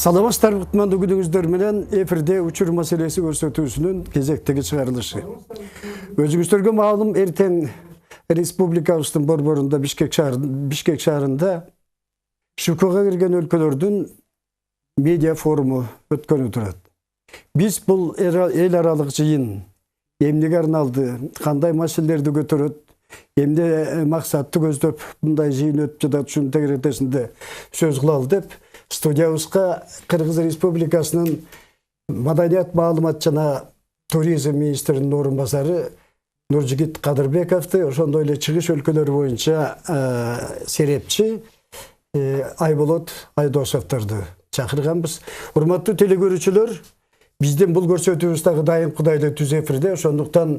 Саламаттар бұтманды күдіңіздер менен эфирде учур маселеси көрсөтүүсүнүн кезектеги чыгарылышы. Өзүңүздөргө маалым, эртең республикабыздын борборунда Бишкек шаарында ШКО-га кирген өлкөлөрдүн медиа форуму өткөнүп турат. Биз бул эл аралык жыйын эмнеге арналды, кандай маселелерди көтөрөт, эмне максатты көздөп мындай жыйын өтүп жатат, ушунун тегеретесинде сөз кылалы деп студиябызга Кыргыз Республикасынын Маданият, маалымат жана туризм министринин орун басары Нуржигит Кадырбековду, ошондой эле чыгыш өлкөлөрү боюнча серепчи Айболот Айдосовдорду чакырганбыз. Урматтуу телекөрүүчүлөр, биздин бул көрсөтүүбүз дагы дайым кудайлы түз эфирде, ошондуктан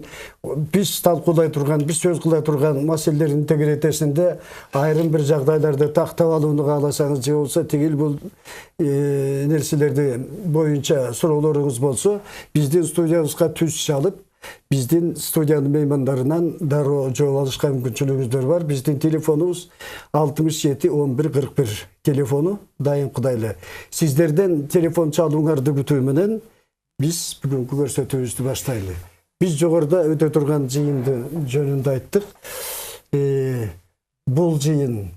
биз талкуулай турган, биз сөз кылай турган маселелердин тегеретесинде айрым бир жагдайларды тактап алууну кааласаңыз же болсо тигил бул нерселерди боюнча суроолоруңуз болсо, биздин студиябызга түз чалып, биздин студиянын меймандарынан дароо жооп алышка мүмкүнчүлүгүңүздөр бар. Биздин телефонубуз 67 11 41 телефону дайым кудайлы. Сиздерден телефон чалууңарды күтүү менен биз бүгүнкү көрсөтүүбүздү баштайлы. Биз жогоруда өтө турган жыйынды жөнүндө айттык. Бул жыйын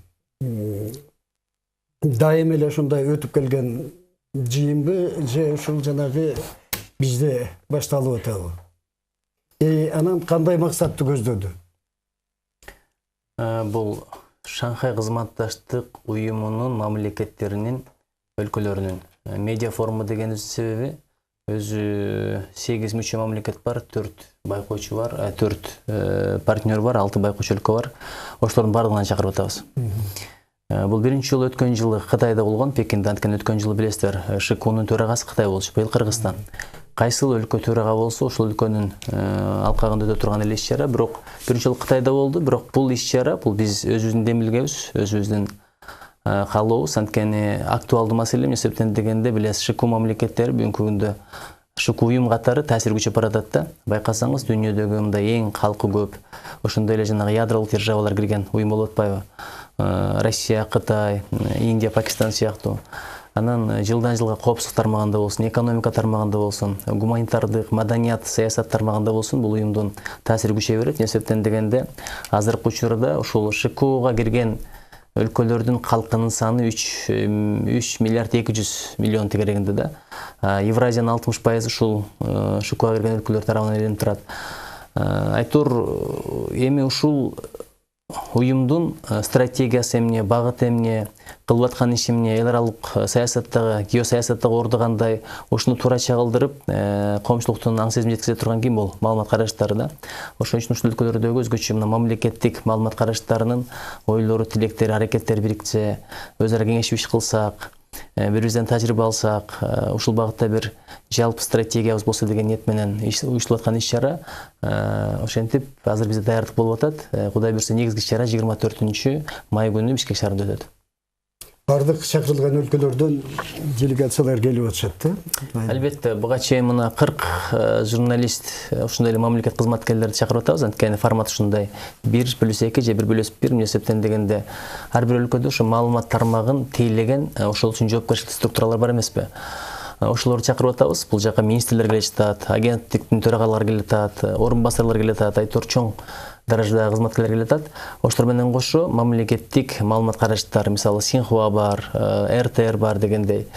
дайым эле ушундай өтүп келген жыйынбы же ушул жанагы бизде башталып атабы? Анан кандай максатты көздөдү? Бул Шанхай кызматташтык уюмунун мамлекеттеринин өлкөлөрүнүн медиа форуму деген себеби өзү 8 мүчө мамлекет бар, 4 байкоочу бар, 4 партнер бар, 6 байкоочу өлкө бар. Ошолордун бардыгынан чакырып атабыз. Бул биринчи жолу өткөн жылы Кытайда болгон, Пекинде, анткени өткөн жылы билесиздер, ШКОнун төрагасы Кытай болчу, быйыл Кыргызстан. Кайсыл өлкө төрага болсо, ошол өлкөнүн алкагында өтө турган эле иш-чара, бирок биринчи жолу Кытайда болду, бирок бул иш-чара, бул биз өзүбүздүн демилгебиз, өзүбүздүн каалообуз, анткени актуалдуу маселе. Эмне себептен дегенде, билесиз, ШКО мамлекеттери бүгүнкү күндө ШКО уюм катары таасир күчөп баратат да. Байкасаңыз, дүйнөдөгү мындай эң калкы көп, ошондой эле жанагы ядролук державалар кирген уюм болуп атпайбы? Россия, Кытай, Индия, Пакистан сыяктуу. Анан жылдан жылга коопсуздук тармагында болсун, экономика тармагында болсун, гуманитардык, маданият, саясат тармагында болсун, бул уюмдун таасири күчөй берет. Эмне себептен дегенде, азыркы учурда ушул ШКОга кирген өлкөлөрдүн калкынын саны 3 миллиард 200 миллион тегерегинде да. Евразиянын 60% ушул ШКОга кирген өлкөлөр тарабынан ээленип турат. Айтор эми ушул уюмдун стратегиясы эмне, багыты эмне, кылып аткан иши эмне, эл аралык саясаттагы, геосаясаттагы орду кандай, ушуну туура чагылдырып, коомчулуктун аң сезимин жеткизе турган ким бул? Маалымат караштары да. Ошон үчүн ушул өлкөлөрдөгү өзгөчө мамлекеттик маалымат караштарынын ойлору, тилектери, аракеттери бириксе, өз ара кеңешип иш кылсак, бири-бирибизден тажрыйба алсак, ушул багытта бир жалпы стратегиябыз болсо деген ниет менен уюштурулуп аткан иш-чара. Ошентип азыр бизде даярдык болуп атат. Кудай буйрса, негизги иш-чара 24 май күнү Бишкек шаарында өтөт. Бардык чакырылган өлкөлөрдөн делегациялар келип атышат да? Албетте, буга чейин мына 40 журналист, ошондой эле мамлекет кызматкерлерди чакырып атабыз. Анткени формат ушундай 1+2 же 1+1. Эмне себептен дегенде, ар бир өлкөдө ошо маалымат тармагын тейлеген ошол үчүн жоопкерчиликтүү структуралар бар эмеспи? Ошолорду чакырып атабыз. Бул жака министрлер келе жатат, агенттиктин төрагалары келе жатат, орун басарлар келе жатат, айтор чоң даражадагы кызматкерлер келе жатат. Ошолор менен кошо мамлекеттик маалымат караштар, мисалы Синхуа бар, РТР бар дегендей,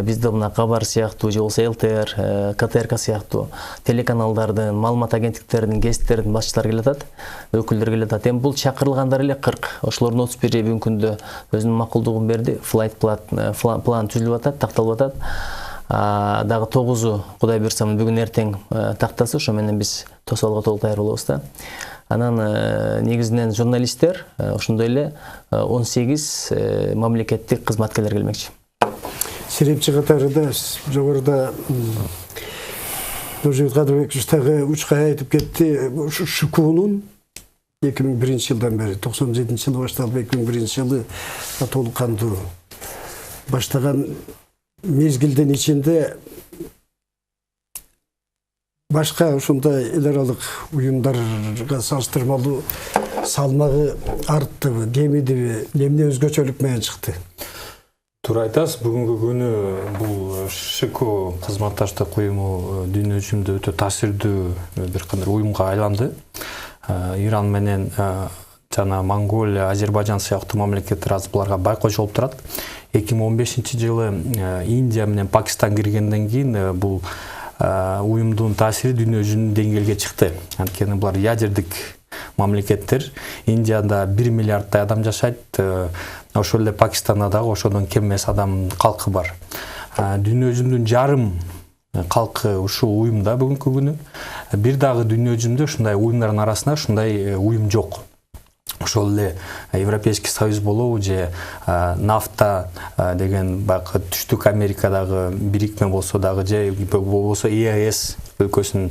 бизде мына Кабар сыяктуу же болсо ЛТР, КТРК сыяктуу телеканалдардын, маалымат агенттиктеринин, гезиттердин башчылары келе жатат, өкүлдөр келе жатат. Эми бул чакырылгандар эле 40. Ошолордун 31 бүгүнкү күндө өзүнүн макулдугун берди. Флайт план түзүлүп атат, такталып атат. Дагы 9-у Кудай буйрса бүгүн эртең тактасы, ошо менен биз тосолго толук даяр болобуз да. Анан негизинен журналисттер, ошондой эле 18 мамлекеттик кызматкерлер келмекчи. Серепчи катарында жогоруда Нуржигит Кадырбекович дагы учка айтып кетти. Ушу ШКОнун 2001 жылдан бери, 97 жылы башталып 2001 жылы толук кандуу баштаган мезгилдин ичинде башка ушундай эл аралык уюмдарга салыштырмалуу салмагы арттыбы, кемидиби, эмне өзгөчөлүк менен чыкты? Туура айтасыз. Бүгүнкү күнү бул ШКО кызматташтык уюму дүйнө жүзүндө өтө таасирдүү бир кандай уюмга айланды. Иран менен жана Монголия, Азербайжан сыяктуу мамлекеттер азыр буларга байкоочу болуп турат. 2015-жылы Индия менен Пакистан киргенден кийин бул уюмдун таасири дүйнө жүзүнүн деңгээлге чыкты. Анткени булар ядердик мамлекеттер. Индияда 1 миллиардтай адам жашайт. Ошол эле Пакистанда дагы ошодон кем эмес адам калкы бар. Дүйнө жүзүнүн жарым калкы ушул уюмда бүгүнкү күнү. Бир дагы дүйнө жүзүндө ушундай уюмдардын арасында ушундай уюм жок. Ошол эле Европейский союз болобу же нафта деген баягы Түштүк Америкадагы бирикме болсо дагы же болбосо ЕАЭС өлкөсүнүн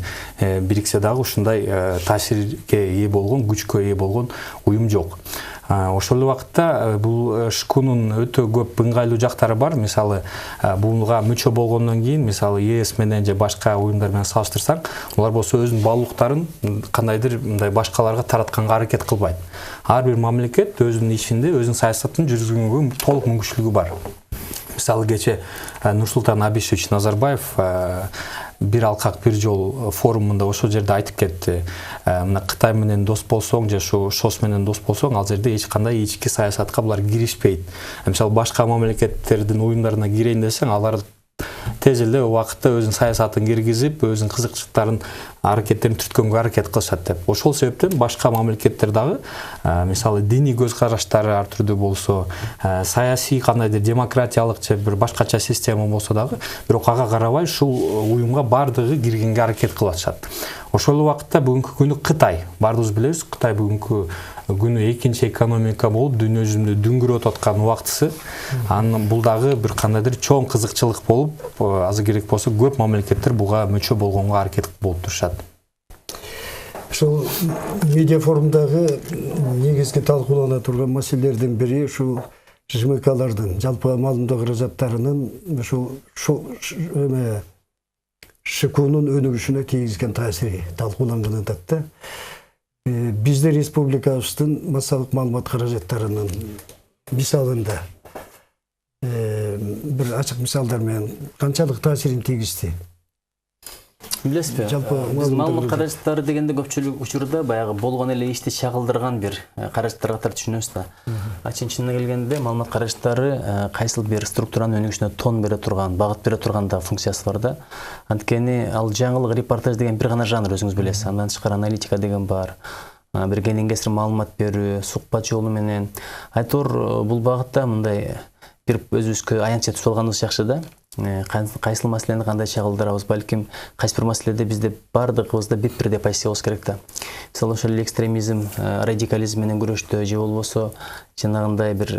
бириксе дагы ушундай таасирге ээ болгон, күчкө ээ болгон уюм жок. Ошол эле убакытта бул ШКОнун өтө көп ыңгайлуу жактары бар. Мисалы, буга мүчө болгондон кийин, мисалы ЕС менен же башка уюмдар менен салыштырсаң, булар болсо өзүнүн баалуулуктарын кандайдыр мындай башкаларга таратканга аракет кылбайт. Ар бир мамлекет өзүнүн ишинде, өзүнүн саясатын жүргүзгөнгө толук мүмкүнчүлүгү бар. Мисалы, кече Нурсултан Абишевич Назарбаев бир алкак бир жол форумунда ошол жерде айтып кетти. Мына Кытай менен дос болсоң же ШОС менен дос болсоң, ал жерде эч кандай ички саясатка булар киришпейт. Мисалы, башка мамлекеттердин уюмдарына кирейин десең, алар тез эле убакытта өзүнүн саясатын киргизип, өзүнүн кызыкчылыктарын, аракеттерин түрткөнгө аракет кылышат деп. Ошол себептен башка мамлекеттер дагы, мисалы, диний көз караштары ар түрдүү болсо, саясий кандайдыр демократиялык же бир башкача система болсо дагы, бирок ага карабай ушул уюмга бардыгы киргенге аракет кылып атышат. Ошол убакытта бүгүнкү күнү Кытай, бардыгыбыз билебиз, Кытай бүгүнкү күнү экинчи экономика болуп дүйнө жүзүндө дүңгүрөп аткан убактысы. Анын бул дагы бир кандайдыр чоң кызыкчылык болуп, азыр керек болсо көп мамлекеттер буга мүчө болгонго аракет болуп турушат. Ошол медиа форумдагы негизги талкуулана турган маселелердин бири ушул ЖМКлардын жалпы маалымдоо каражаттарынын ушул ШКОнун өнүгүшүнө тийгизген таасири талкууланган атат да. Бизде республикабыздын массалык маалымат каражаттарынын мисалында бир ачык мисалдар менен канчалык таасирин тийгизди? Билесизби? Биз маалымат каражаттары дегенде көпчүлүк учурда баягы болгон эле ишти чагылдырган бир каражаттар катары түшүнөбүз да. Чынына келгенде маалымат каражаттары кайсыл бир структуранын өнүгүшүнө тон бере турган, багыт бере турган да функциясы бар да. Анткени ал жаңылык репортаж деген бир гана жанр, өзүңүз билесиз. Андан тышкары аналитика деген бар. Бир кенен кесир маалымат берүү, сухбат жолу менен. Айтор бул багытта мындай бир өзүбүзгө аянтча түзүп алганыбыз жакшы да. Кайсыл маселени кандай чагылдырабыз, балким кайсы бир маселеде бизде бардыгыбызда бирдей позиция болуш керек да. Мисалы, ошол экстремизм, радикализм менен күрөштө же болбосо жанагындай бир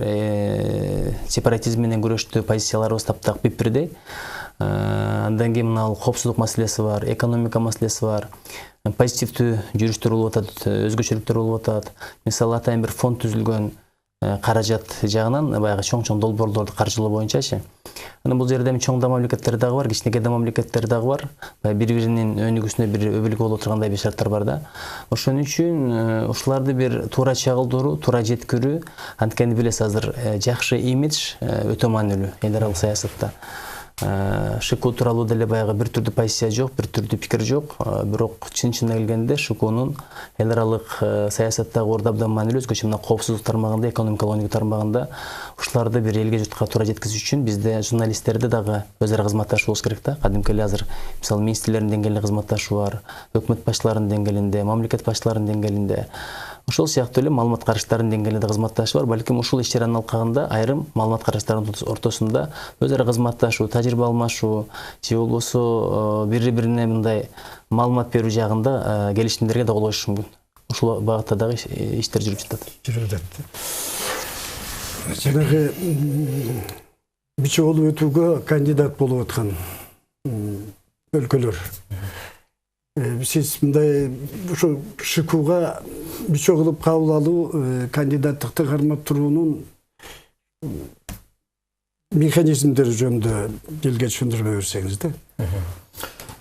сепаратизм менен күрөштө позицияларыбыз таптак бирдей. Андан кийин мына коопсуздук маселеси бар, экономика маселеси бар. Позитивдүү жүрүштөр болуп атат, өзгөчөлүктөр болуп атат. Мисалы, атайын бир фонд түзүлгөн каражат жагынан баягы чоң долбоорлорду каржылоо боюнчачы. Анан бул жерде чоң да мамлекеттер дагы бар, кичинекей да мамлекеттер дагы бар. Бири-биринин өнүгүүсүнө бир өбөлгө боло тургандай бир шарттар бар да. Ошон үчүн ушуларды бир туура чагылдыруу, туура жеткирүү, анткени билесиз, азыр жакшы имидж өтө маанилүү эл аралык саясатта. ШКО тууралуу деле баягы бир түрдүү позиция жок, бир түрдүү пикир жок. Бирок чын-чынына келгенде ШКОнун эл аралык саясаттагы орду абдан маанилүү, өзгөчө мына коопсуздук тармагында, экономикалык өнүгүү тармагында ушуларды бир элге журтка туура жеткизүү үчүн бизде журналисттерде дагы өз ара кызматташуу болуш керек да. Кадимки эле азыр мисалы министрлердин деңгээлинде кызматташуу бар, өкмөт башчыларынын деңгээлинде, мамлекет башчыларынын деңгээлинде. Ошол сыяктуу эле маалымат караштарынын деңгээлинде кызматташуу бар. Балким ушул иш-чаранын алкагында айрым маалымат караштарынын ортосунда өз ара кызматташуу, тажрыйба алмашуу же болбосо бири-бирине мындай маалымат берүү жагында келишимдерге да кол коюш мүмкүн. Ушул багытта дагы иштер жүрүп жатат. Жанагы биче болуп өтүүгө кандидат болуп аткан өлкөлөр. Сиз мындай ушу ШКОга биче кылып кабыл алуу, кандидаттыкты кармап туруунун механизмдери жөнүндө элге түшүндүрмө берсеңиз да.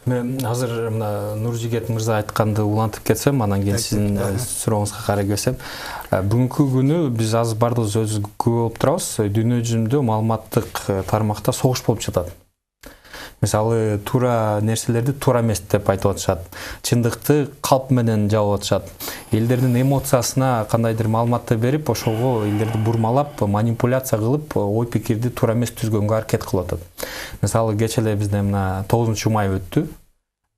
Мен азыр мына Нуржигет мырза айтканды улантып кетсем, анан кийин сиздин сурооңузга карай келсем, бүгүнкү күнү биз азыр бардыгыбыз өзүбүз күбө болуп турабыз. Дүйнө жүзүндө маалыматтык тармакта согуш болуп жатат. Мисалы, туура нерселерди туура эмес деп айтып атышат. Чындыкты калп менен жабып атышат. Элдердин эмоциясына кандайдыр маалыматты берип, ошого элдерди бурмалап, манипуляция кылып, ой пикирди туура эмес түзгөнгө аракет кылып атат. Мисалы, кече эле бизде мына 9-май өттү.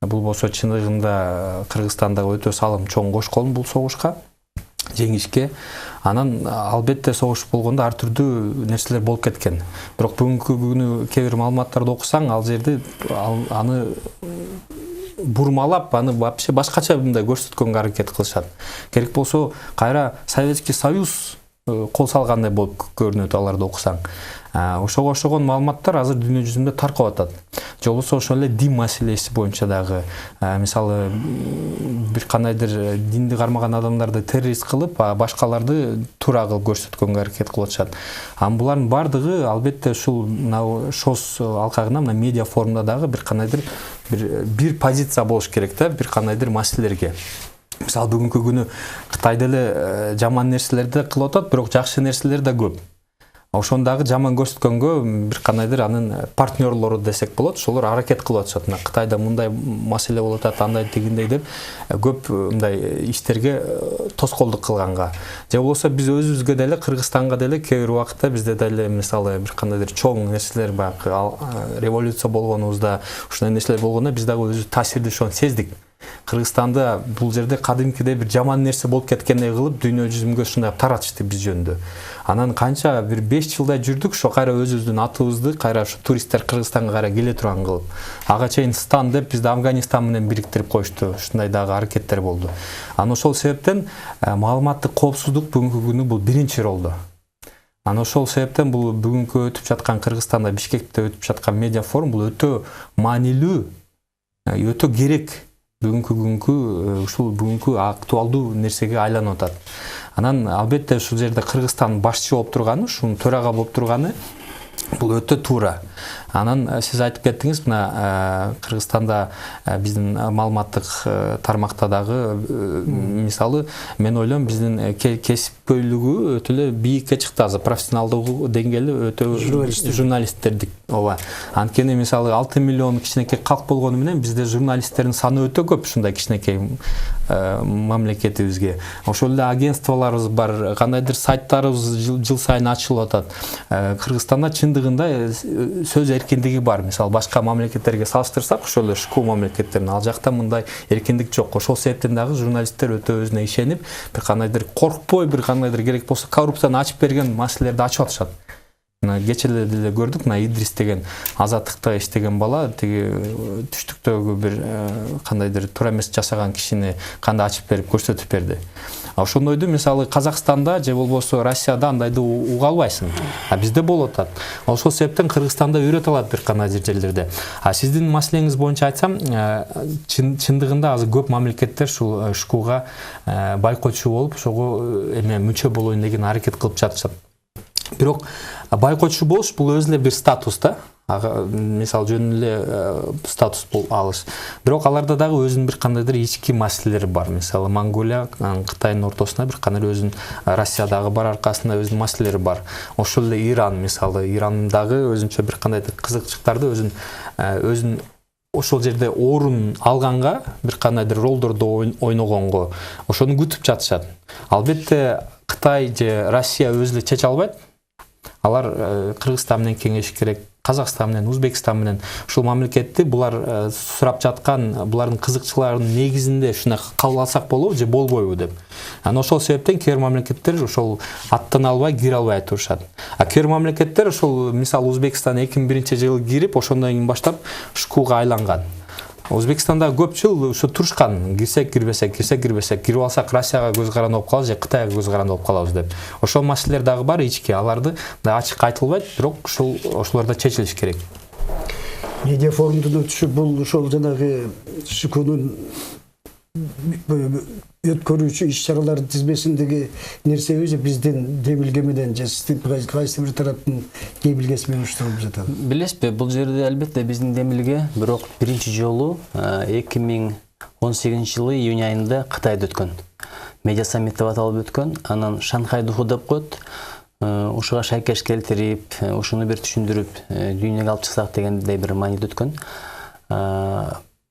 Бул болсо чындыгында Кыргызстандагы өтө салым чоң кошкон бул согушка, жеңишке. Анан албетте согуш болгондо ар түрдүү нерселер болуп кеткен. Бирок бүгүнкү күнү кээ бир маалыматтарды окусаң, ал жерде аны бурмалап, аны вообще башкача мындай көрсөткөнгө аракет кылышат. Керек болсо кайра Советский Союз кол салгандай болуп көрүнөт аларды окусаң. Ошого окшогон маалыматтар азыр дүйнө жүзүндө таркап атат. Же болбосо ошол эле дин маселеси боюнча дагы, мисалы, бир кандайдыр динди кармаган адамдарды террорист кылып, башкаларды туура кылып көрсөткөнгө аракет кылып атышат. Булардын бардыгы албетте ушул ШОС алкагына, мына медиа форумда дагы бир кандайдыр бир позиция болуш керек да, бир кандайдыр маселелерге. Мисалы, бүгүнкү күнү Кытайда эле жаман нерселерди кылып атат, бирок жакшы нерселер да көп. Ошону дагы жаман көрсөткөнгө бир кандайдыр анын партнерлору десек болот, ошолор аракет кылып атышат. Мына Кытайда мындай маселе болуп атат, андай тигиндей деп көп мындай иштерге тоскоолдук кылганга. Же болбосо биз өзүбүзгө деле, Кыргызстанга деле кээ бир убакытта бизде деле мисалы бир кандайдыр чоң нерселер баягы революция болгонубузда, ушундай нерселер болгондо биз дагы өзү таасирди ошону сездик. Кыргызстанда бул жерде кадимкидей бир жаман нерсе болуп кеткендей кылып дүйнө жүзүнгө ушундай таратышты биз жөнүндө. Анан канча бир 5 жылдай жүрдүк, ошо кайра өзүбүздүн атыбызды кайра ушу туристтер Кыргызстанга кайра келе турган кылып. Ага чейин Стан деп бизди Афганистан менен бириктирип коюшту. Ушундай дагы аракеттер болду. Анан ошол себептен маалыматтык коопсуздук бүгүнкү күнү бул биринчи ролдо. Анан ошол себептен бул бүгүнкү өтүп жаткан Кыргызстанда Бишкекте өтүп жаткан медиа форум бул өтө маанилүү, өтө керек. Бүгүнкү актуалдуу нерсеге айланып атат. Анан албетте ушул жерде Кыргызстан башчы болуп турганы, ушунун төрага болуп турганы бул өтө туура. Анан сиз айтып кеттиңиз, мына Кыргызстанда биздин маалыматтык тармакта дагы мисалы мен ойлойм биздин кесипкөйлүгү өтө эле бийикке чыкты, азыр профессионалдуу деңгээли өтө журналисттердик. Ооба. Анткени мисалы 6 миллион кичинекей калк болгону менен бизде журналисттердин саны өтө көп ушундай кичинекей мамлекетибизге. Ошол эле агентстволорубуз бар, кандайдыр сайттарыбыз жыл сайын ачылып атат. Кыргызстанда чындыгында сөз эркиндиги бар. Мисалы башка мамлекеттерге салыштырсак, ошол эле ШКУ мамлекеттерин, ал жакта мындай эркиндик жок. Ошол себептен дагы журналисттер өтө өзүнө ишенип, бир кандайдыр коркпой, бир кандайдыр керек болсо коррупцияны ачып берген маселелерди ачып атышат. Кечеле деле көрдүк, Идрис деген Азаттыкта иштеген бала тиги түштүктөгү бир кандайдыр туура эмес жашаган кишини кандай ачып берип көрсөтүп берди. Ошондойду мисалы Казакстанда же болбосо Россияда андайды уга албайсың. Бизде болуп атат. Ошол себептен Кыргызстанда үйрөтө алат бир кандайдыр жерлерде. Сиздин маселеңиз боюнча айтсам, чындыгында азыр көп мамлекеттер ушул ШКУга байкотчу болуп, ошого мүчө болоюн деген аракет кылып жатышат. Бирок байкотчу болуш бул өзү эле бир статус да. Мисалы жөн эле статус алыш. Бирок аларда дагы өзүнүн бир кандайдыр ички маселелери бар. Мисалы Монголия, Кытайдын ортосунда бир кандайдыр өзүнүн, Россиядагы бар аркасында өзүнүн маселелери бар. Ошол эле Иран, мисалы Ирандагы өзүнчө бир кандайдыр кызыкчылыктарды өзүн ошол жерде орун алганга, бир кандайдыр ролдорду ойногонго, ошону күтүп жатышат. Албетте Кытай же Россия өзү эле чече албайт. Алар Кыргызстан менен кеңешиш керек, Казакстан менен, Өзбекстан менен ушул мамлекетти булар сурап жаткан, булардын кызыкчылыгынын негизинде ушуна кабыл алсак болобу же болбойбу деп. Анан ошол себептен кээ бир мамлекеттер ошол аттана албай, кире албай турушат. Кээ бир мамлекеттер ошол мисалы Өзбекстан 2001-жылы кирип, ошондон кийин баштап ШКУга айланган. Өзбекстанда көп жыл ушу турушкан, кирсек кирбесек, кирип алсак Россияга көз каранды болуп калабыз же Кытайга көз каранды болуп калабыз деп. Ошол маселелер дагы бар ички, аларды да ачык айтылбайт, бирок ошолорда чечилиш керек. Медиа форумдун өтүшү бул ошол жанагы ШКУнун өткөрүүчү иш-чаралар тизмесиндеги нерсеби же биздин демилге менен же сиздин кайсы бир тараптын демилгеси менен уюштурулуп жатат? Билесизби, бул жерде албетте биздин демилге, бирок биринчи жолу 2018 жылы июнь айында Кытайда өткөн. Медиа саммит деп аталып өткөн. Анан Шанхай духу деп коет. Ушуга шайкеш келтирип, ушуну бир түшүндүрүп, дүйнөгө алып чыксак дегендей бир мааниде өткөн.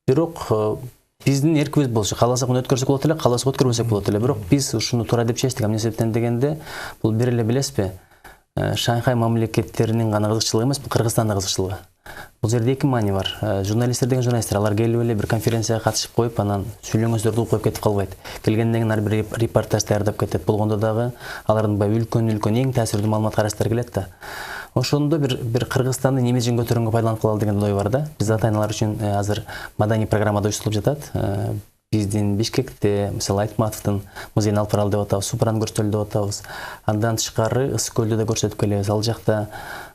Бирок биздин эркибиз болчу. Кааласак муну өткөрсөк болот эле, кааласак өткөрбөсөк болот эле. Бирок биз ушуну туура деп чечтик. Эмне себептен дегенде, бул бир эле билесизби? Шанхай мамлекеттеринин гана кызыкчылыгы эмес, бул Кыргызстандын кызыкчылыгы. Бул жерде эки маани бар. Журналисттер деген журналисттер, алар келип эле бир конференцияга катышып коюп, анан сүйлөгөнсөрдү угуп коюп кетип калбайт. Келгенден кийин ар бир репортаж даярдап кетет. Болгондо дагы алардын баягы үлкөн эң таасирдүү маалымат караштар келет да. Ошондо бир Кыргызстандын имиджин көтөргөнгө пайдаланып калалы деген ой бар да. Биз ата-аналар үчүн азыр маданий программада уюштурулуп жатат. Биздин Бишкекте, мисалы Айтматовдун музейин алып баралы деп атабыз, Супраны көрсөтөлү деп атабыз. Андан тышкары Ысык көлдү да көрсөтүп келебиз. Ал жакта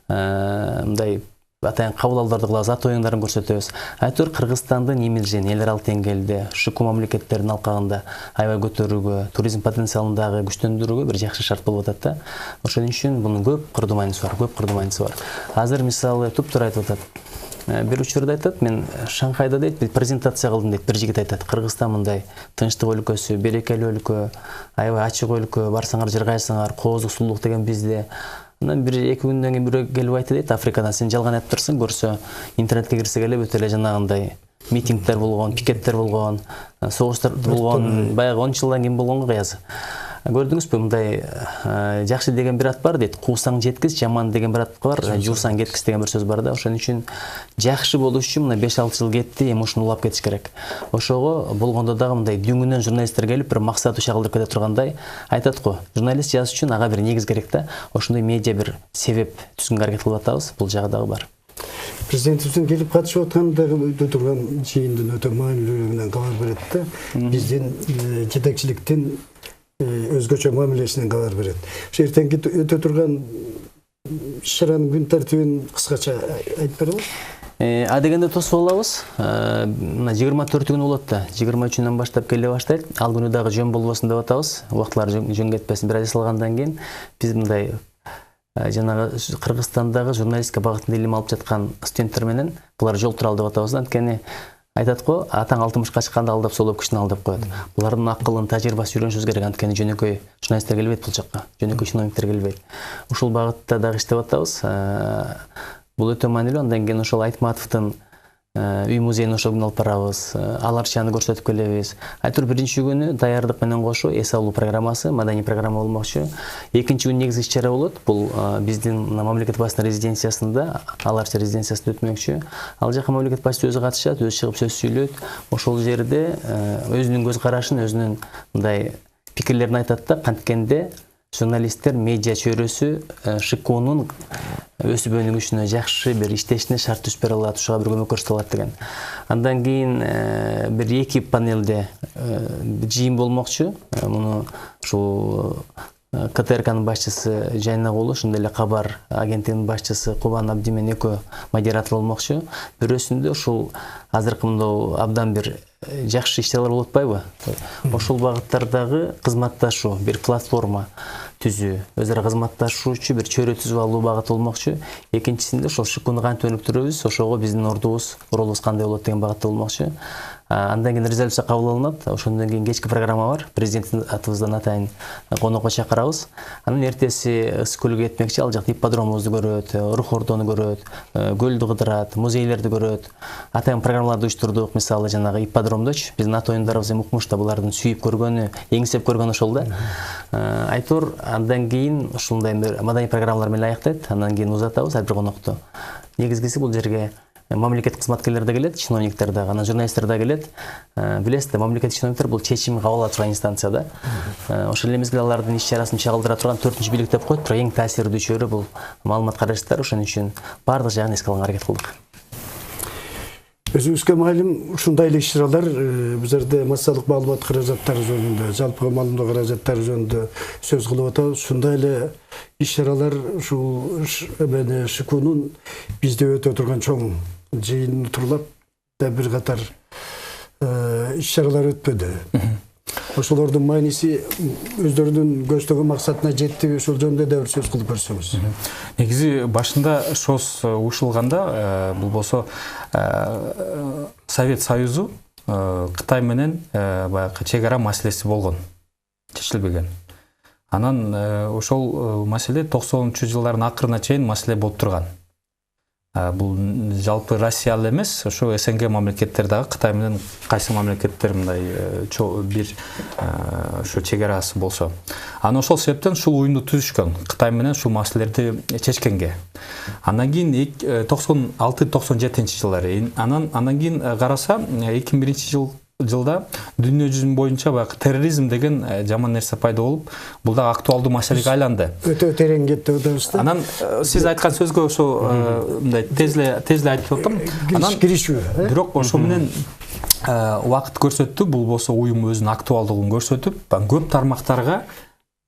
мындай атайын кабыл алууларды кылабыз, ат оюңдарын көрсөтөбүз. Айтор Кыргызстандын имиджин эл аралык деңгээлде ШКУ мамлекеттеринин алкагында аябай көтөрүүгө, туризм потенциалын дагы күчтөндүрүүгө бир жакшы шарт болуп атат да. Ошон үчүн бунун көп кырдуу мааниси бар, Азыр мисалы туп-туура айтып атат. Бир учурда айтат, мен Шанхайда дейт, презентация кылдым дейт, бир жигит айтат. Кыргызстан мындай тынчтык өлкөсү, берекелүү өлкө, аябай ачык өлкө, барсаңар жыргайсыңар, кооздук, сулуулук деген бизде. Анан бир эки күндөн кийин бирөө келип айтты дейт, Африкадан сен жалган айтып турсуң, көрсө интернетке кирсек эле бүт эле жанагындай митингдер болгон, пикеттер болгон, согуштар болгон, баягы 10 жылдан кийин болгонго кыязы. Көрдүңүзбү, мындай жакшы деген бир ат бар дейт, куусаң жеткиз, жаман деген бир ат бар, жуусаң кеткиз деген бир сөз бар да. Ошон үчүн жакшы болуш үчүн мына 5-6 жыл кетти, эми ушуну улап кетиш керек. Ошого болгондо дагы мындай дүңүнөн журналисттер келип, бир максат чагылдырып кете тургандай айтат го. Журналист жазыш үчүн ага бир негиз керек да. Ошондой медиа бир себеп түзгөнгө аракет кылып атабыз. Бул жагы дагы бар. Президентибиздин келип катышып аткандагы өтө турган жыйындын өтө маанилүүлүгүнөн кабар берет да. Биздин жетекчиликтин өзгөчө мамилесинен кабар берет. Ошо эртеңки өтө турган иш-чаранын күн тартибин кыскача айтып беребиз. Дегенде тосуп алабыз. Мына 24 күн болот да. 23-үнөн баштап келе баштайт. Ал күнү дагы жөн болбосун деп атабыз. Убактылар жөн кетпесин. Бир ай салгандан кийин биз мындай жанагы Кыргызстандагы журналистика багытында илим алып жаткан студенттер менен булар жол туралы деп атабыз. Анткени айтат го, атаң 60-ка чыкканда алдап солоп кишини алдап коет. Булардын акылын, тажрыйбасын үйрөнүшүбүз керек. Анткени жөнөкөй журналисттер келбейт бул жакка. Жөнөкөй чиновниктер келбейт. Ушул багытта дагы иштеп атабыз. Бул өтө маанилүү. Андан кийин ошол Айтматовдун үй музейин ошол күнү алып барабыз. Аларчаны көрсөтүп келебиз. Айтор биринчи күнү даярдык менен кошо эс алуу программасы, маданий программа болмокчу. Экинчи күн негизги иш-чара болот. Бул биздин мамлекет башчысынын резиденциясында, Аларча резиденциясында өтмөкчү. Ал жака мамлекет башчысы өзү катышат, өзү чыгып сөз сүйлөйт. Ошол жерде өзүнүн көз карашын, өзүнүн мындай пикирлерин айтат да, канткенде журналисттер медиа чөйрөсү ШКУнун өсүп өнүгүшүнө, жакшы бир иштешине шарт түзүп бере алат, ушуга бир көмөк көрсөтө алат деген. Андан кийин бир эки панелде жыйын болмокчу. Муну ушул КТРКнын башчысы Жайнагулов, ошондой эле Кабар агенттигинин башчысы Кубан Абди менен экөө модератор болмокчу. Бирөөсүндө ушул азыркы мындай абдан бир жакшы иш-чаралар болуп атпайбы? Ошол багыттардагы кызматташуу, бир платформа түзүү, өзара кызматташуучу бир чөйрө түзүп алуу багыты болмокчу. Экинчисинде ошол ШКУну кантип өнүктүрөбүз, ошого биздин ордубуз, ролубуз кандай болот деген багытта болмокчу. Андан кийин резолюция кабыл алынат. Ошондон кийин кечки программа бар. Президенттин атыбыздан атайын конокко чакырабыз. Анан эртеси Ысык көлгө кетмекчи. Ал жакта ипподромубузду көрөт, рух ордону көрөт, көлдү кыдырат, музейлерди көрөт. Атайын программаларды уюштурдук. Мисалы жанагы ипподромдочу биздин ат оюндарыбыз эми укмушта, булардын сүйүп көргөнү, эңсеп көргөнү ошол да. Айтор андан кийин ушундай маданий программалар менен аяктайт. Андан кийин узатабыз ар бир конокту. Негизгиси бул жерге мамлекет кызматкерлери да келет, чиновниктер да, анан журналисттер да келет. Билесиз да, мамлекеттик чиновниктер бул чечим кабыл ала турган инстанция да. Ошол эле мезгилде алардын иш-чарасын чагылдыра турган 4-чү бийлик деп коет, бирок эң таасирдүү чөйрө бул маалымат караштар. Ошон үчүн баардык жагын эске алганга аракет кылдык. Өзүбүзгө маалым ушундай эле иш-чаралар бизерде массалык маалымат каражаттары жөнүндө, жалпы маалымат каражаттары жөнүндө сөз кылып атабыз. Ушундай эле иш-чаралар ушул эмени ШКУнун бизде өтө турган чоң жыйын турлап да бир катар иш-чаралар өтпөдү. ошолордун мааниси өздөрүнүн көздөгөн максатына жеттиби, ошол жөнүндө да бир сөз кылып берсеңиз. Негизи башында ШОС ушулганда бул болсо Совет Союзу Кытай менен баягы чек ара маселеси болгон, чечилбеген. Анан ошол маселе 90-жылдардын акырына чейин маселе болуп турган. Бул жалпы Россиялы эмес, ошо СНГ мамлекеттер дагы Кытай менен кайсы мамлекеттер мындай бир ошо чек арасы болсо. Анан ошол себептен ушул уюмду түзүшкөн, Кытай менен ушул маселелерди чечкенге. Андан кийин 96-97 жылдары, андан кийин караса 2001 жылда дүйнө жүзүнүн боюнча баягы терроризм деген жаман нерсе пайда болуп, бул да актуалдуу маселеге айланды. Өтө терең кетти өтөбүз. Анан сиз айткан сөзгө ошо мындай тезле айтып атам. Анан киришүү. Бирок ошо менен убакыт көрсөттү, бул болсо уюм өзүнүн актуалдыгын көрсөтүп, көп тармактарга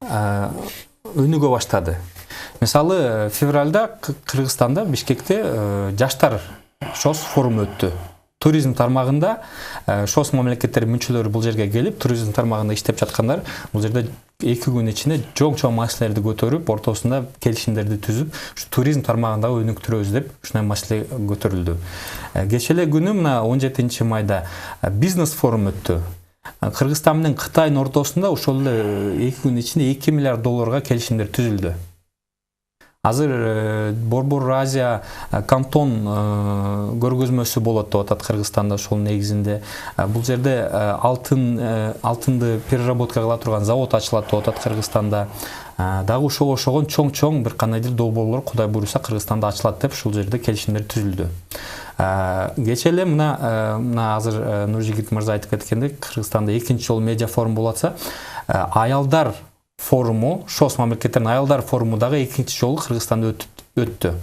өнүгө баштады. Мисалы, февралда Кыргызстанда Бишкекте жаштар ШОС форуму өттү. Туризм тармагында ШОС мамлекеттер мүчөлөрү бул жерге келип, туризм тармагында иштеп жаткандар бул жерде 2 күн ичинде чоң маселелерди көтөрүп, ортосунда келишимдерди түзүп, ушу туризм тармагындагы өнүктүрөбүз деп ушундай маселе көтөрүлдү. Кечээ күнү мына 17 майда бизнес форум өттү. Кыргызстан менен Кытайдын ортосунда ошол эле 2 күн ичинде $2 миллиард келишимдер түзүлдү. Азыр Борбор Азия кантон көргөзмөсү болот деп атат Кыргызстанда, ошол негизинде. Бул жерде алтынды переработка кыла турган завод ачылат деп атат Кыргызстанда. Дагы ошого ошогон чоң бир кандайдыр долбоорлор Кудай буйруса Кыргызстанда ачылат деп ушул жерде келишимдер түзүлдү. Кечээ эле мына азыр Нуржигит мырза айтып кеткендей, Кыргызстанда экинчи жолу медиа форум болуп атса, аялдар форуму, ШОС мамлекеттеринин аялдар форуму дагы экинчи жолу Кыргызстанда өттү.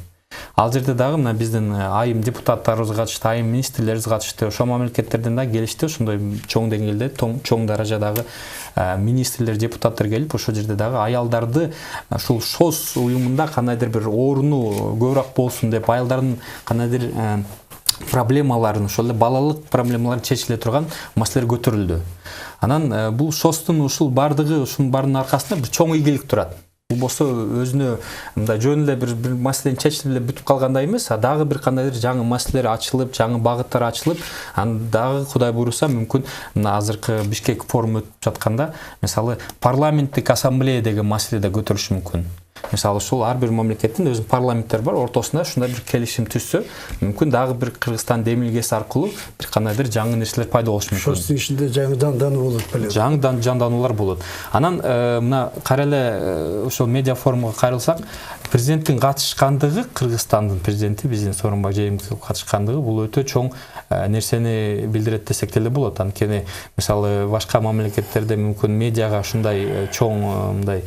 Ал жерде дагы мына биздин айым депутаттарыбыз катышты, айым министрлерибиз катышты. Ошол мамлекеттерден да келишти, ошондой чоң деңгээлде, чоң даражадагы министрлер, депутаттар келип, ошол жерде дагы аялдарды ушул ШОС уюмунда кандайдыр бир орну көбүрөөк болсун деп, аялдардын кандайдыр проблемаларын, ошол эле балалык проблемалары чечиле турган маселелер көтөрүлдү. Анан бул ШОСтун ушунун баарынын аркасында бир чоң ийгилик турат. Бул болсо өзүнө мындай жөн эле бир маселени чечилип эле бүтүп калгандай эмес, дагы бир кандайдыр жаңы маселелер ачылып, жаңы багыттар ачылып, анан дагы Кудай буйруса мүмкүн мына азыркы Бишкек форуму өтүп жатканда, мисалы парламенттик ассамблея деген маселе да көтөрүлүшү мүмкүн. Мисалы ушул ар бир мамлекеттин өзүнүн парламенттери бар, ортосунда ушундай бир келишим түзсө, мүмкүн дагы бир Кыргызстан демилгеси аркылуу бир кандайдыр жаңы нерселер пайда болушу мүмкүн. ШОСтун ичинде жаңы жандануу болот беле. Жаңы жандануулар болот. Анан мына кара эле ошол медиа форумга кайрылсак, президенттин катышкандыгы, Кыргызстандын президенти биздин Сооронбай Жээнбековдун катышкандыгы бул өтө чоң нерсени билдирет десек деле болот. Анткени мисалы башка мамлекеттерде мүмкүн медиага ушундай чоң мындай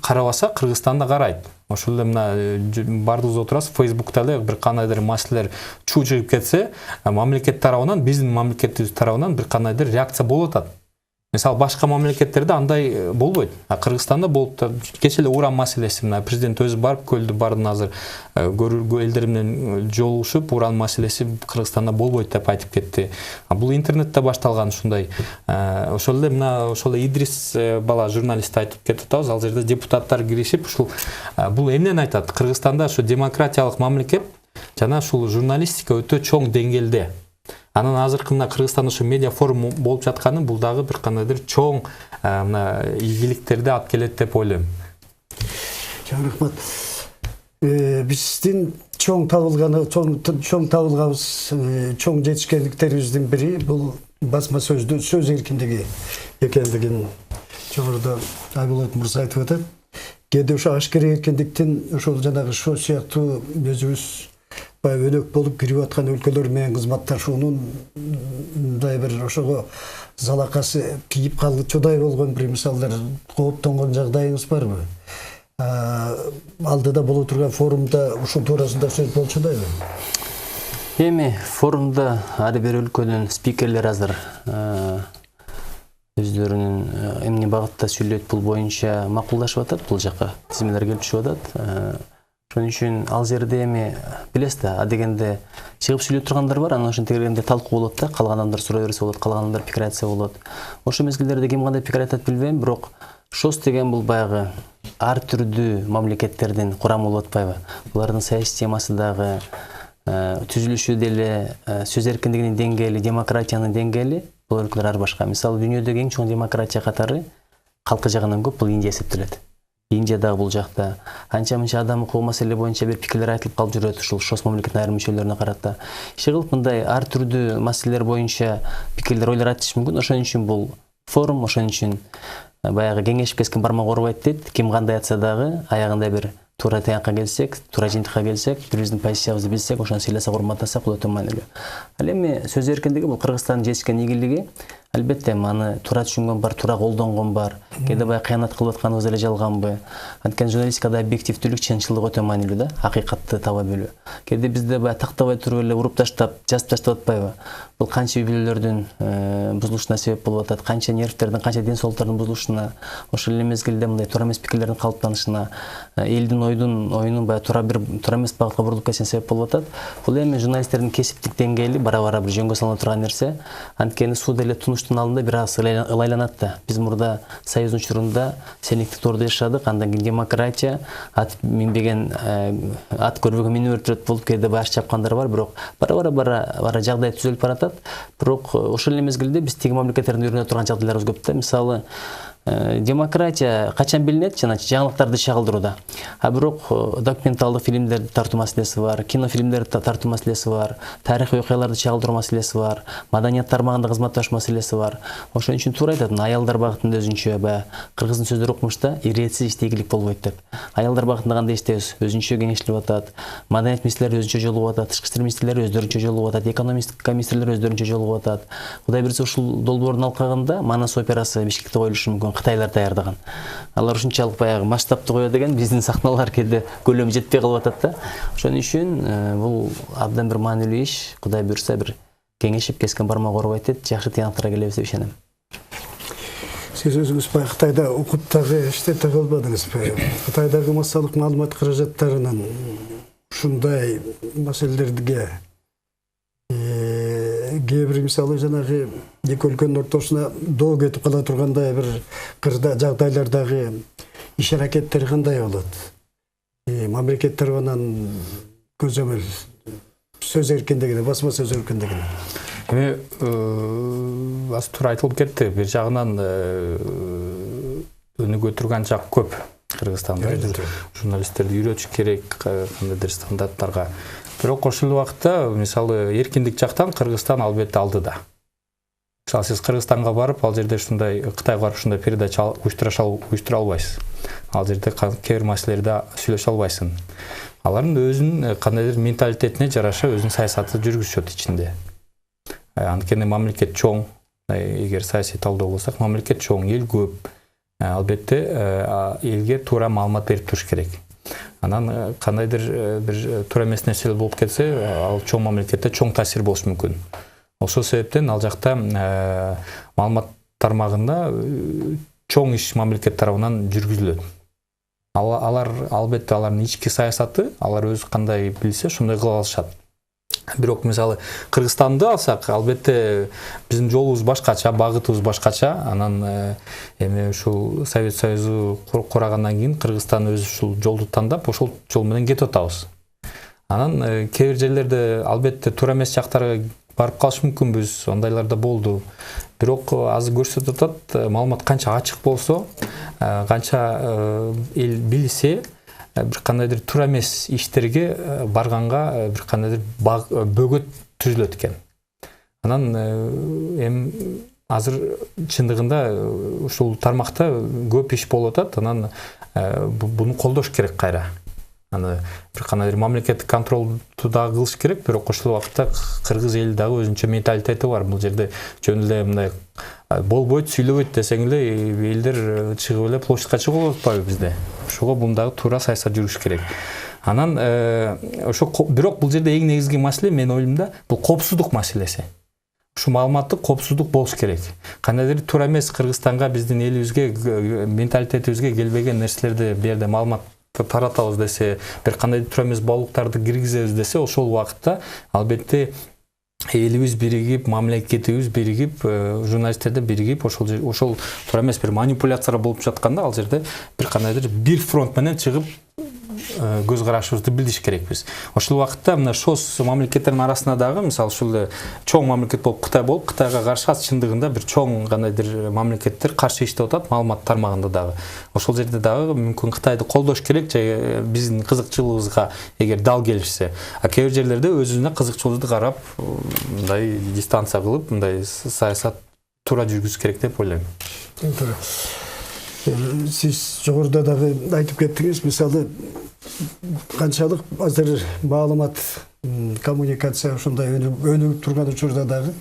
карабаса, Кыргызстанда карайт. Ошол эле мына бардыгыбыз отурабыз, Facebook'та эле бир кандайдыр маселелер чуу чыгып кетсе, мамлекет тарабынан, биздин мамлекетибиз тарабынан бир кандайдыр реакция болуп атат. Мисалы башка мамлекеттерде андай болбойт. Кыргызстанда болуп да, кечээ эле уран маселеси, мына президент өзү барып көлдү бардын азыр элдер менен жолугушуп, уран маселеси Кыргызстанда болбойт деп айтып кетти. Бул интернетте башталган ушундай. Ошол эле мына ошол Идрис бала журналист айтып кетип атабыз, ал жерде депутаттар киришип, ушул бул эмнени айтат? Кыргызстанда ушу демократиялык мамлекет жана ушул журналистика өтө чоң деңгээлде. Анан азыркы мына Кыргызстанда ушу медиа форум болуп жатканы бул дагы бир кандайдыр чоң мына ийгиликтерди алып келет деп ойлойм. Чоң рахмат. Биздин чоң табылганыбыз, чоң жетишкендиктерибиздин бири бул басма сөздү сөз эркиндиги экендигин жогоруда Айболот мырза айтып атат. Кээде ошо ашкерий эркиндиктин ошол жанагы ШОС сыяктуу өзүбүз өнөк болуп кирип аткан өлкөлөр менен кызматташуунун мындай бир ошого залакасы тийип калчудай болгон бир мисалдар, кооптонгон жагдайыңыз барбы? Алдыда боло турган форумда ушул туурасында сөз болчудайбы? Эми форумда ар бир өлкөнүн спикерлери азыр өздөрүнүн эмне багытта сүйлөйт бул боюнча макулдашып атат, бул жака тизмелер келип түшүп атат. Ошон үчүн ал жерде эми билесиз да, а дегенде чыгып сүйлөп тургандар бар, анан ошентип кергенде талкуу болот да, калган адамдар сурай берсе болот, калган адамдар пикир айтса болот. Ошол мезгилдерде ким кандай пикир айтат билбейм, бирок ШОС деген бул баягы ар түрдүү мамлекеттердин курамы болуп атпайбы? Булардын саясий системасы дагы, түзүлүшү деле, сөз эркиндигинин деңгээли, демократиянын деңгээли бул өлкөлөр ар башка. Мисалы дүйнөдөгү эң чоң демократия катары калкы жагынан көп бул Индия эсептелет. Индия дагы бул жакта анча-мынча адам укугу маселе боюнча бир пикирлер айтылып калып жүрөт ушул ШОС мамлекетинин айрым мүчөлөрүнө карата. Иши кылып мындай ар түрдүү маселелер боюнча пикирлер, ойлор айтышы мүмкүн. Ошон үчүн бул форум, ошон үчүн баягы кеңешип кескен бармак оорубайт дейт. Ким кандай айтса дагы аягында бир туура таякка келсек, туура жыйынтыкка келсек, бирибиздин позициябызды билсек, ошону сыйласак, урматтасак бул өтө маанилүү. Ал эми сөз эркиндиги бул Кыргызстандын жетишкен игилиги. Албетте аны туура түшүнгөн бар, туура колдонгон бар. Кээде баягы кыянат кылып атканыбыз эле жалганбы? Анткени журналистикада объективдүүлүк, чынчылдык өтө маанилүү да, акыйкатты таба билүү. Кээде бизде баягы тактабай туруп эле уруп таштап, жазып таштап атпайбы? Бул канча үй бүлөлөрдүн бузулушуна себеп болуп атат, канча нервтердин, канча ден соолуктардын бузулушуна, ошол эле мезгилде мындай туура эмес пикирлердин калыптанышына, элдин оюнун баягы туура эмес багытка бурулуп кетишине себеп болуп атат. Бул эми журналисттердин кесиптик деңгээли бара-бара бир жөнгө салына турган нерсе. Анткени сууда эле тунуштун алдында бир аз ылайланат да. Биз мурда Союздун учурунда сенектик тоордо жашадык, андан кийин демократия, ат минбеген, ат көрбөгөн минип өлтүрөт болуп кээде баш чапкандар бар, бирок бара-бара жагдай түзөлүп баратат. Бирок ошол эле мезгилде биз тиги мамлекеттердин үйрөнө турган жагдайларыбыз көп да. Мисалы, демократия качан билинет? Жана жаңылыктарды чагылдырууда. А бирок документалдык фильмдерди тартуу маселеси бар, кинофильмдерди тартуу маселеси бар, тарыхый окуяларды чагылдыруу маселеси бар, маданият тармагында кызматташуу маселеси бар. Ошон үчүн туура айтат, аялдар багытында өзүнчө кыргыздын сөздөр окумушта иретсиз иштегилик болбойт деп. Аялдар багытында кандай иштебиз? Өзүнчө кеңешилип атат. Маданият министрлери өзүнчө жолугуп атат, тышкы иштер министрлери өздөрүнчө жолугуп атат, экономика министрлери өздөрүнчө жолугуп атат. Кудай берсе ушул долбоордун алкагында Манас операсы Бишкекте коюлушу мүмкүн. Кытайлар даярдаган. Алар ушунчалык баягы масштабты коёт экен, биздин сахналар кээде көлөмү жетпей калып атат да. Ошон үчүн бул абдан бир маанилүү иш. Кудай буйрса бир кеңешип кескен бармак оорубайт дейт. Жакшы тыянактарга келебиз деп ишенем. Сиз өзүңүз баягы Кытайда окуп дагы иштете калбадыңызбы? Кытайдагы массалык маалымат каражаттарынын ушундай маселелерге кээ бир мисалы жанагы эки өлкөнүн ортосуна доо кетип кала тургандай бир кырда жагдайлардагы иш аракеттери кандай болот? Мамлекет тарабынан көзөмөл сөз эркиндигине, басма сөз эркиндигине. Эми аз туура айтылып кетти. Бир жагынан өнүгө турган жак көп Кыргызстанда. Журналисттерди үйрөтүш керек кандайдыр стандарттарга. Бирок ошол убакытта мисалы эркиндик жактан Кыргызстан албетте алдыда. Мисалы сиз Кыргызстанга барып, ал жерде ушундай Кытайга барып ушундай передача уюштура албайсыз. Ал жерде кээ бир маселелерде сүйлөшө албайсың. Алардын өзүнүн кандайдыр менталитетине жараша өзүнүн саясаты жүргүзүшөт ичинде. Анткени мамлекет чоң, эгер саясий талдоо болсок, мамлекет чоң, эл көп. Албетте элге туура маалымат берип туруш керек. Анан кандайдыр бир туура эмес нерселер болуп кетсе, ал чоң мамлекетте чоң таасир болушу мүмкүн. Ошол себептен ал жакта маалымат тармагында чоң иш мамлекет тарабынан жүргүзүлөт. Алар албетте алардын ички саясаты, алар өзү кандай билсе, ошондой кыла алышат. Бирок мисалы Кыргызстанды алсак, албетте биздин жолубуз башкача, багытыбыз башкача. Анан эми ушул Совет Союзу курагандан кийин Кыргызстан өзү ушул жолду тандап, ошол жол менен кетип атабыз. Анан кээ бир жерлерде албетте туура эмес жактарга барып калыш мүмкүнбүз, ондайлар да болду. Бирок азыр көрсөтүп атат, маалымат канча ачык болсо, канча эл билсе, бир кандайдыр туура эмес иштерге барганга бир кандайдыр бөгөт түзүлөт экен. Анан эми азыр чындыгында ушул тармакта көп иш болуп атат. Анан буну колдош керек кайра. Аны бир кандайдыр мамлекеттик контролду дагы кылыш керек, бирок ошол убакытта кыргыз эли дагы өзүнчө менталитети бар. Бул жерде жөн эле мындай болбойт, сүйлөбөйт десең эле элдер чыгып эле площадька чыгып атпайбы бизде. Ошого бундагы туура саясат жүрүш керек. Анан ошо бирок бул жерде эң негизги маселе менин оюмда бул коопсуздук маселеси. Ушу маалыматтык коопсуздук болуш керек. Кандайдыр туура эмес Кыргызстанга, биздин элибизге, менталитетибизге келбеген нерселерди бу жерде маалымат таратабыз десе, бир кандай туура эмес баалуулуктарды киргизебиз десе, ошол убакытта албетте элибиз биригип, мамлекетибиз биригип, журналисттер да биригип, ошол туура эмес бир манипуляциялар болуп жатканда, ал жерде бир кандайдыр бир фронт менен чыгып көз карашыбызды билдириш керекпиз. Ошол убакытта мына ШОС мамлекеттердин арасында дагы, мисалы ушул чоң мамлекет болуп Кытай болуп, Кытайга каршы чындыгында бир чоң кандайдыр мамлекеттер каршы иштеп атат маалымат тармагында дагы. Ошол жерде дагы мүмкүн Кытайды колдош керек, же биздин кызыкчылыгыбызга эгер дал келишсе. А кээ бир жерлерде өзүнө кызыкчылыгды карап, мындай дистанция кылып, мындай саясат туура жүргүзүш керек деп ойлойм. Siz жогоруда дагы айтып кеттиңиз, мисалы канчалык азыр маалымат коммуникация ушундай өнүгүп турган учурда дагы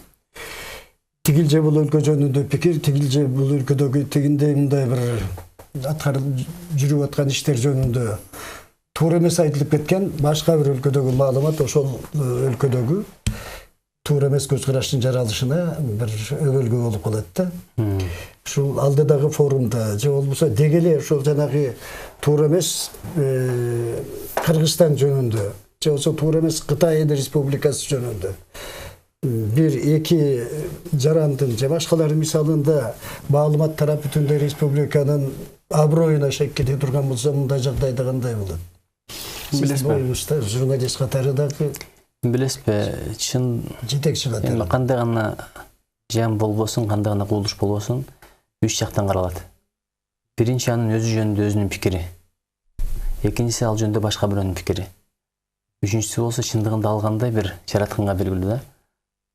тигил же бул өлкө жөнүндө пикир, тигил же бул өлкөдөгү тигиндей мындай бир аткарып жүрүп аткан иштер жөнүндө туура эмес айтылып кеткен башка бир өлкөдөгү маалымат ошол өлкөдөгү туура эмес көз караштын жаралышына бир өбөлгө болуп калат да. Ушул алдыдагы форумда же болбосо деги эле ошол жанагы туура эмес Кыргызстан жөнүндө же болбосо туура эмес Кытай Республикасы жөнүндө бир эки жарандын же башкалары мисалында маалымат тарап бүтүндөй республиканын аброюна шек кете турган болсо, мындай жагдайда кандай болот? Билесизби? Журналист катары дагы билесизби, чын жетекчи катары. Эми кандай гана жан болбосун, кандай гана кубулуш болбосун, үч жактан каралат. Биринчи анын өзү жөнүндө өзүнүн пикири. Экинчиси ал жөнүндө башка бирөөнүн пикири. Үчүнчүсү болсо чындыгында алгандай бир жаратканга белгилүү да.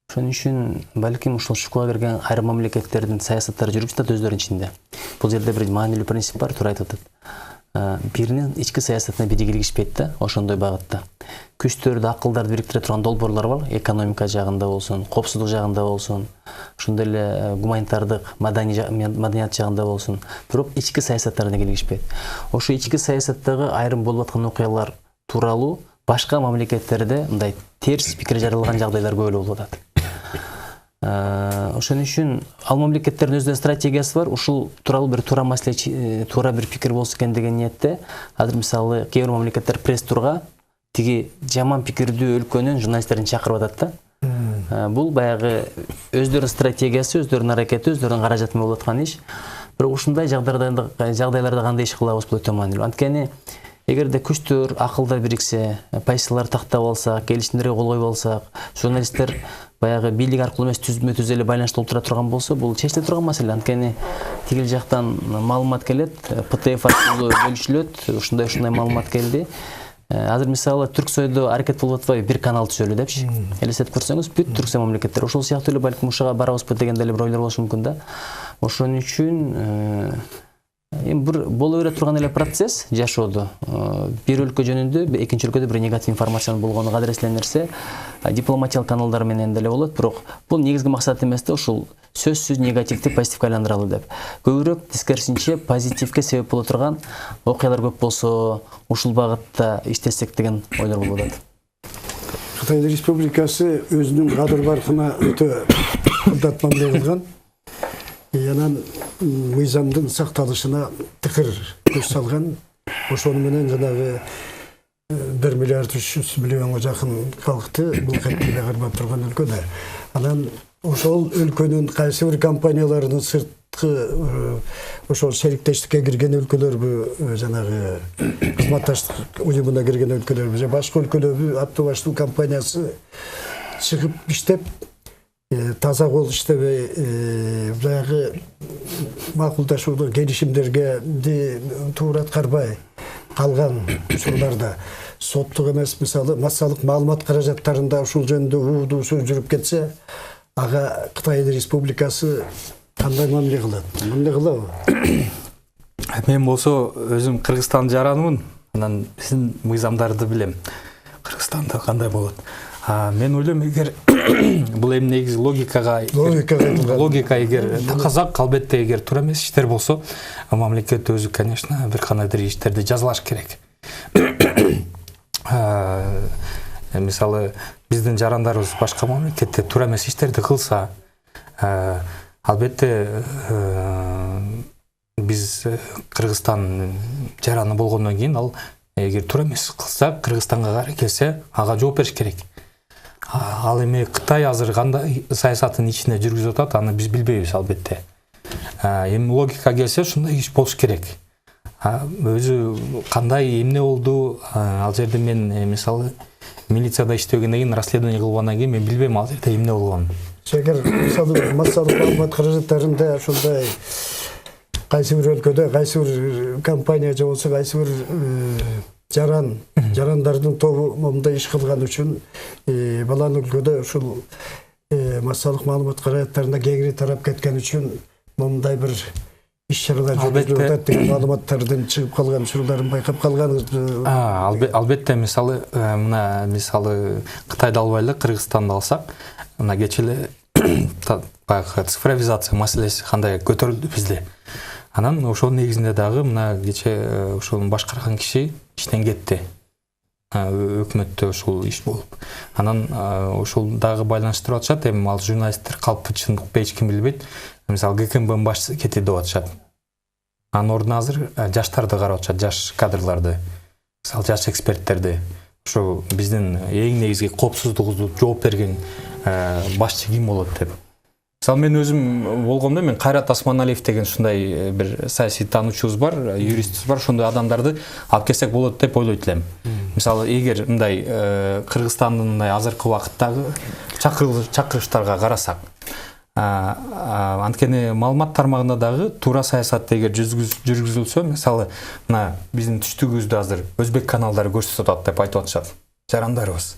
Ошон үчүн балким ушул шукуга кирген айрым мамлекеттердин саясаттары жүрүп жатат өздөрүнүн ичинде. Бул жерде бир маанилүү принцип бар, туура айтып атат. Биринин ички саясатына бири киргизбейт да, ошондой багытта. Күчтөрдү, акылдарды бириктире турган долбоорлор бар, экономика жагында болсун, коопсуздук жагында болсун, ошондой эле гуманитардык, маданият жагында болсун, бирок ички саясаттарына киргизбейт. Ошо ички саясаттагы айрым болуп аткан окуялар тууралуу башка мамлекеттерде мындай терс пикир жаралган жагдайлар көп болуп атат. Ошон үчүн ал мамлекеттердин өздөрүнүн стратегиясы бар. Ушул тууралуу бир туура маселе, туура бир пикир болсо экен деген ниетте, азыр мисалы кээ бир мамлекеттер пресс-турга тиги жаман пикирдүү өлкөнүн журналисттерин чакырып атат да. Бул баягы өздөрүнүн стратегиясы, өздөрүнүн аракети, өздөрүнүн каражаты болуп аткан иш. Бирок ушундай жагдайларда кандай иш кылабыз бул өтө маанилүү. Анткени эгерде күчтөр, акылдар бириксе, позициялар тактап алсак, келишимдерге кол койуп алсак, журналисттер баягы бийлик аркылуу эмес түзмө-түз эле байланышта отура турган болсо, бул чечиле турган маселе. Анткени тигил жактан маалымат келет, ПТФ аркылуу бөлүшүлөт, ушундай маалымат келди. Азыр мисалы Түрксойдо аракет болуп атпайбы, бир канал түзөлү депчи. Элестетип көрсөңүз, бүт Түрксой мамлекеттер ошол сыяктуу эле балким ушуга барабызбы деген деле бир ойлор болушу мүмкүн да. Ошон үчүн эми бир боло бере турган эле процесс жашоодо. Бир өлкө жөнүндө, экинчи өлкөдө бир негатив информациянын болгону кадырес эле нерсе. Дипломатиялык каналдар менен деле болот, бирок бул негизги максат эмес да, ушул сөзсүз негативди позитивге айландыралы деп. Көбүрөөк тескерисинче позитивге себеп боло турган окуялар көп болсо, ушул багытта иштесек деген ойлор болуп атат. Кытай Республикасы өзүнүн кадыр баркына өтө кылдат мамиле кылган. Анан мыйзамдын сакталышына тыкыр көз салган. Ошону менен жанагы 1 миллиард 300 миллионго жакын калкты бул кеттиге кармап турган өлкөдө. Анан ошол өлкөнүн кайсы бир компанияларынын сырткы ошол шериктештикке кирген өлкөлөрбү, жанагы кызматташтык уюмуна кирген өлкөлөрбү же башка өлкөлөрбү Абтубаштын компаниясы чыгып иштеп таза кол иштебей, баягы макулдашуулуу келишимдерге туура аткарбай калган учурларда соттук эмес, мисалы массалык маалымат каражаттарында ушул жөнүндө уудуу сөз жүрүп кетсе, ага Кытай Республикасы кандай мамиле кылат? Мамиле кылабы? Мен болсо өзүм Кыргызстан жаранымын, анан биздин мыйзамдарды билем. Кыргызстанда кандай болот? Мен ойлойм, эгер бул эми негизи логика эгер таказак, албетте эгер туура эмес иштер болсо, мамлекет өзү, конечно, бир кандайдыр иштерди жазалаш керек. Мисалы, биздин жарандарыбыз башка мамлекетте туура эмес иштерди кылса, албетте биз биз Кыргызстан жараны болгондон кийин ал эгер туура эмес кылса, Кыргызстанга келсе, ага жооп бериш керек. Ал эми Кытай азыр кандай саясатын ичинде жүргүзүп атат, аны биз билбейбиз албетте. Эми логика келсе, ушундай иш болуш керек. Өзү кандай эмне болду, ал жерде мен мисалы милицияда иштегенден кийин, расследование кылгандан кийин мен билбейм ал жерде эмне болгонун. Эгер мисалы массалык маалымат каражаттарында ошондой кайсы бир өлкөдө, кайсы бир компания же болсо кайсы бир жарандардын тобу момундай иш кылган үчүн баланы өлкөдө ушул массалык маалымат каражаттарында кеңири тарап кеткен үчүн момундай бир иш-чаралар жүргүзүлүп атат деген маалыматтардын чыгып калган учурларын байкап калганыңызбы? Албетте, мисалы мына мисалы Кытайды албай эле Кыргызстанды алсак, мына кечээ эле баягы цифровизация маселеси кандай көтөрүлдү бизде. Анан ошол негизинде дагы мына кечээ ошону башкарган киши иштен кетти. Өкмөттө ошол иш болуп. Анан ошол дагы байланыштырып атышат. Эми ал журналисттер калпы чындыкпы эч ким билбейт. Мисалы ГКМБнын башчысы кетти деп атышат. Анын ордуна азыр жаштарды карап атышат, жаш кадрларды. Мисалы жаш эксперттерди. Ошо биздин эң негизги коопсуздугубузду жооп берген башчы ким болот деп. Мисалы мен өзүм болгондо, мен Кайрат Асманалиев деген ушундай бир саясий таануучубуз бар, юристибиз бар, ошондой адамдарды алып келсек болот деп ойлойт элем. Мисалы эгер мындай Кыргызстандын мындай азыркы убакыттагы чакырыштарга карасак, анткени маалымат тармагында дагы туура саясат эгер жүргүзүлсө, мисалы мына биздин түштүгүбүздү азыр өзбек каналдары көрсөтүп атат деп айтып атышат. Жарандарыбыз.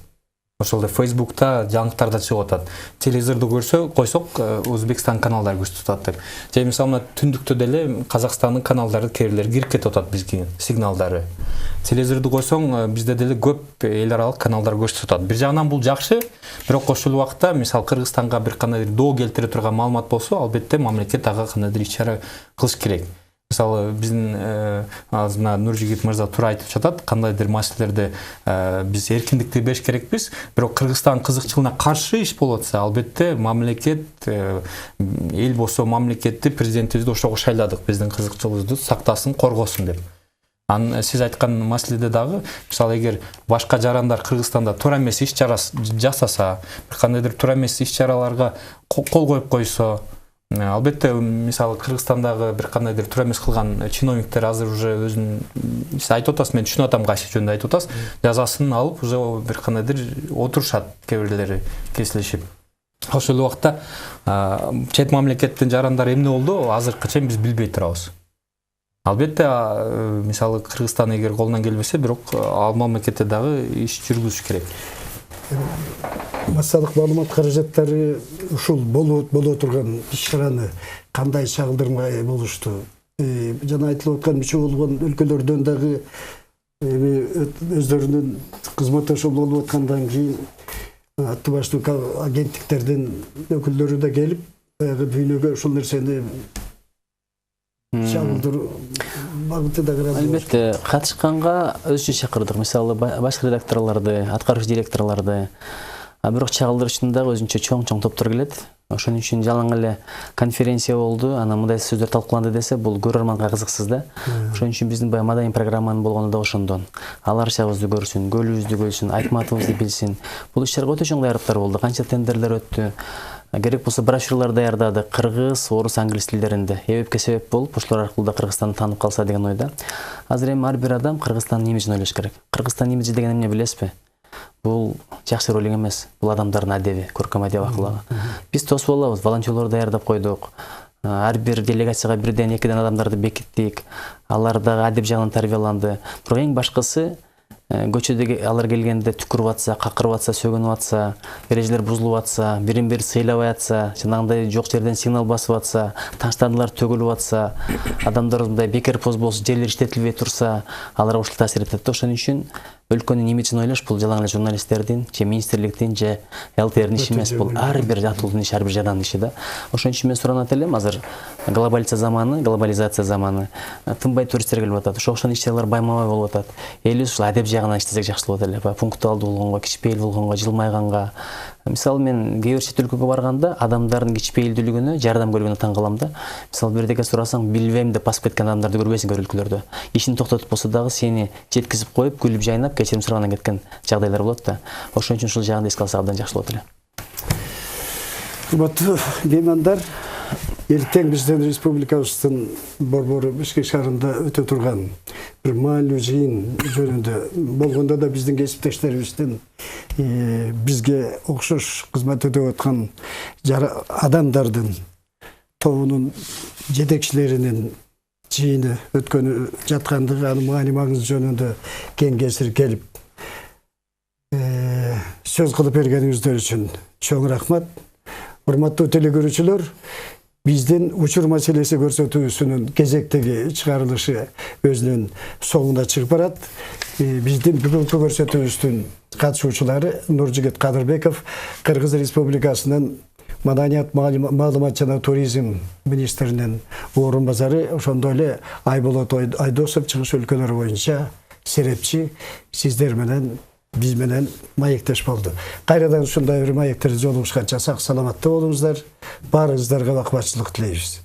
Ошол Facebook'та, жаңылыктарда чыгып атат. Телевизорду койсок, Өзбекстан каналдары көрсөтүп атат деп. Же мисалы түндүктө деле Казакстандын каналдары кээрлери кирип кетип атат бизге сигналдары. Телевизорду койсоң, бизде деле көп эл аралык каналдар көрсөтүп атат. Бир жагынан бул жакшы, бирок ошол убакта мисалы Кыргызстанга бир кандайдыр доо келтире турган маалымат болсо, албетте мамлекет ага кандайдыр иш-чара кылыш керек. Мисалы биздин азына Нуржигит мырза туура айтып жатат, кандайдыр маселелерде биз эркиндикти бериш керекпиз, бирок Кыргызстан кызыкчылыгына каршы иш болуп атса, албетте мамлекет эл болсо мамлекетти президентибизди ошого шайладык, биздин кызыкчылыгыбызды сактасын, коргосун деп. Сиз айткан маселеде дагы, мисалы эгер башка жарандар Кыргызстанда туура эмес иш-чара жасаса, бир кандайдыр туура эмес иш-чараларга кол коюп койсо, албетте мисалы Кыргызстандагы бир кандайдыр туура эмес кылган чиновниктер азыр уже өзүн сиз айтып атасыз, мен түшүнүп атам кайсы жөнүндө айтып атасыз, жазасын алып уже бир кандайдыр отурушат кээ бирлери кесилишип. Ошол убакта чет мамлекеттин жарандары эмне болду, азыркыча биз билбей турабыз. Албетте мисалы Кыргызстан эгер колунан келбесе, бирок ал мамлекетте дагы иш жүргүзүш керек. Массалык маалымат каражаттары ушул болуп турган иш-чараны кандай чагылдырмай болушту? Жана айтылып аткан мүчө болгон өлкөлөрдөн дагы өздөрүнүн кызматташуу болуп аткандан кийин аты баштуу агенттиктердин өкүлдөрү да келип, дүйнөгө ушул нерсени чагылдыруу багыты да каралды. Албетте, катышканга өзүнчө чакырдык. Мисалы баш редакторлорду, аткаруучу директорлорду, бирок чагылдырыштын дагы өзүнчө чоң топтор келет. Ошон үчүн жалаң эле конференция болду, анан мындай сөздөр талкууланды десе, бул көрөрманга кызыксыз да. Ошон үчүн биздин баягы маданий программанын болгону да ошондон. Ал арчабызды көрсүн, көлүбүздү көрсүн, айтматыбызды билсин. Бул иш-чарга өтө чоң даярдыктар болду. Канча тендерлер өттү. Керек болсо брошюралар даярдадык, кыргыз, орус, англис тилдеринде. Эбепке себеп болуп, ошолор аркылуу да Кыргызстанды таанып калса деген ойда. Азыр эми ар бир адам Кыргызстандын имиджин ойлош керек. Кыргызстан имиджи деген эмне билесизби? Бул жакшы ролик эмес, бул адамдардын адеби, көркөм адеп акылагы. Биз тосуп алабыз, волонтерлор даярдап койдук. Ар бир делегацияга бирден, экиден адамдарды бекиттик. Алар дагы адеп жагынан тарбияланды. Бирок эң башкысы, көчөдө алар келгенде түкүрүп атса, какырып атса, сөгүнүп атса, эрежелер бузулуп атса, бирин-бири сыйлабай атса, жанагындай жок жерден сигнал басып атса, таштандылар төгүлүп атса, адамдар мындай бекер поз болсо, жерлер иштетилбей турса, аларга ушул таасир этет. Ошон үчүн өлкөнүн имиджин ойлош бул жалаң эле журналисттердин, же министрликтин, же ЛТРдин иши эмес, бул ар бир атуулдун иши, ар бир жарандын иши да. Ошон үчүн мен суранат элем, азыр глобализация заманы, тынбай туристтер келип атат. Ошон иш-чаралар байма-бай болуп атат. Элибиз ушул адеп жагынан иштесек жакшы болот эле. Пунктуалдуу болгонго, кичпейил болгонго, жылмайганга, Мисалы мен кээ бир чет өлкөгө барганда адамдардын кичпейилдүүлүгүнө, жардам көргөнүнө таң калам да. Мисалы бир жерге сурасаң, билбейм деп басып кеткен адамдарды көрбөйсүң кээ бир өлкөлөрдө. Ишин токтотуп болсо дагы сени жеткизип коюп, күлүп жайнап, кечирим сурагандан кеткен жагдайлар болот да. Ошон үчүн ушул жагын эске алсак абдан жакшы болот эле. Урматтуу меймандар, эртең биздин республикабыздын борбору Бишкек шаарында өтө турган бир маанилүү жыйын жөнүндө болгондо да биздин кесиптештерибиздин бизге окшош кызмат өтөп аткан адамдардын тобунун жетекчилеринин жыйыны өткөнү жаткандыгы, анын маани маңызы жөнүндө кеңесир келип сөз кылып бергениңиздер үчүн чоң рахмат. Урматтуу телекөрүүчүлөр, биздин учур маселеси көрсөтүүсүнүн кезектеги чыгарылышы өзүнүн соңуна чыгып барат. Биздин бүгүнкү көрсөтүүбүздүн катышуучулары Нуржигит Кадырбеков, Кыргыз Республикасынын Маданият, маалымат жана туризм министринин орун базары, ошондой эле Айболот Айдосов, чыгыш өлкөлөр боюнча серепчи, сиздер менен биз менен маектеш болду. Кайрадан ушундай бир маектерде жолугушканча сак саламатта болуңуздар. Баарыңыздарга бакубатчылык тилейбиз.